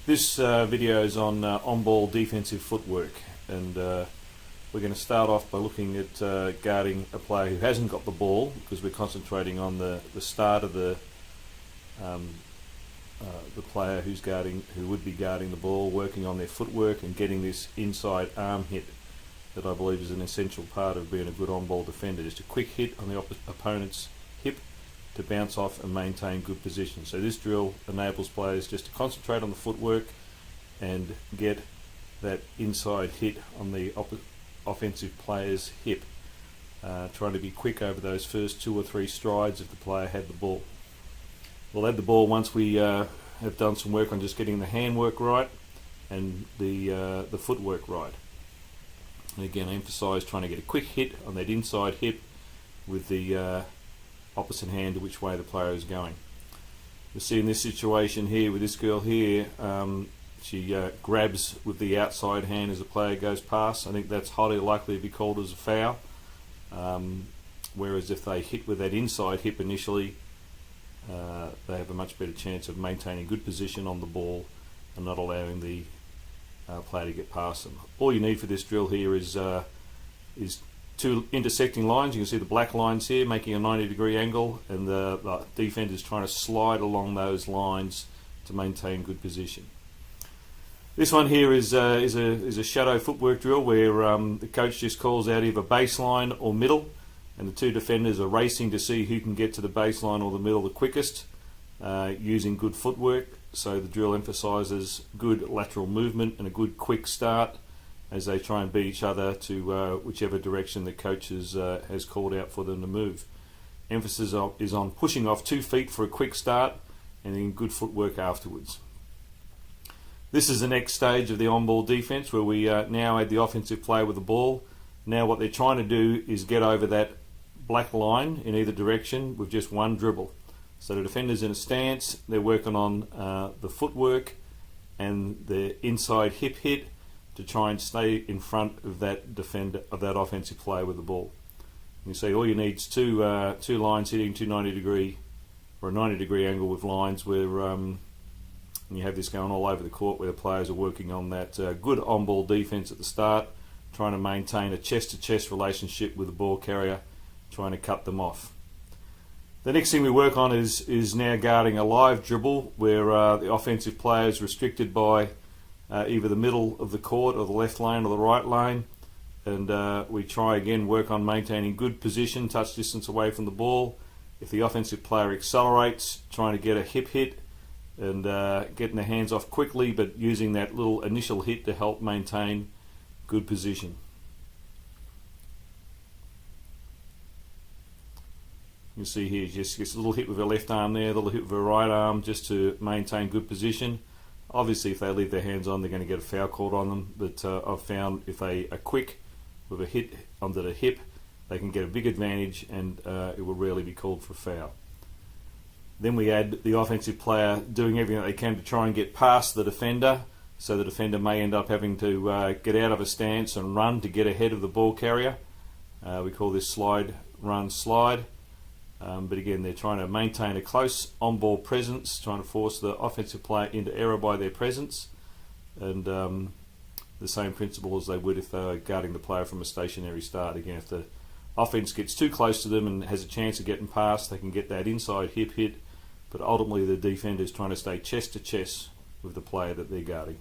This video is on ball defensive footwork, and we're going to start off by looking at guarding a player who hasn't got the ball, because we're concentrating on the start of the player who would be guarding the ball, working on their footwork and getting this inside arm hit that I believe is an essential part of being a good on-ball defender. Just a quick hit on the opponent's hip to bounce off and maintain good position. So this drill enables players just to concentrate on the footwork and get that inside hit on the offensive player's hip, trying to be quick over those first 2 or 3 strides if the player had the ball. We'll add the ball once we have done some work on just getting the handwork right and the footwork right. And again, I emphasise trying to get a quick hit on that inside hip with the opposite hand to which way the player is going. You'll see in this situation here with this girl here, she grabs with the outside hand as the player goes past. I think that's highly likely to be called as a foul. Whereas if they hit with that inside hip initially, they have a much better chance of maintaining good position on the ball and not allowing the player to get past them. All you need for this drill here is 2 intersecting lines. You can see the black lines here making a 90-degree angle, and the defender is trying to slide along those lines to maintain good position. This one here is a shadow footwork drill where the coach just calls out either baseline or middle, and the 2 defenders are racing to see who can get to the baseline or the middle the quickest, using good footwork. So the drill emphasises good lateral movement and a good quick start as they try and beat each other to whichever direction the coach has called out for them to move. Emphasis is on pushing off 2 feet for a quick start and then good footwork afterwards. This is the next stage of the on-ball defence, where we now add the offensive player with the ball. Now what they're trying to do is get over that black line in either direction with just 1 dribble. So the defender's in a stance, they're working on the footwork and the inside hip hit to try and stay in front of that defender, of that offensive player with the ball. You see all you need is two lines hitting 290-degree or a 90-degree angle with lines where you have this going all over the court, where the players are working on that good on-ball defense at the start, trying to maintain a chest-to-chest relationship with the ball carrier, trying to cut them off. The next thing we work on is now guarding a live dribble, where the offensive player is restricted by either the middle of the court or the left lane or the right lane, and we try again work on maintaining good position, touch distance away from the ball. If the offensive player accelerates, trying to get a hip hit and getting their hands off quickly, but using that little initial hit to help maintain good position. You can see here, just gets a little hit with her left arm there, a little hit with her right arm, just to maintain good position. Obviously, if they leave their hands on, they're going to get a foul called on them, but I've found if they are quick with a hit onto the hip, they can get a big advantage, and it will rarely be called for a foul. Then we add the offensive player doing everything that they can to try and get past the defender, so the defender may end up having to get out of a stance and run to get ahead of the ball carrier. We call this slide, run, slide. But again, they're trying to maintain a close on-ball presence, trying to force the offensive player into error by their presence, and the same principle as they would if they were guarding the player from a stationary start. Again, if the offense gets too close to them and has a chance of getting past, they can get that inside hip hit, but ultimately the defender is trying to stay chest to chest with the player that they're guarding.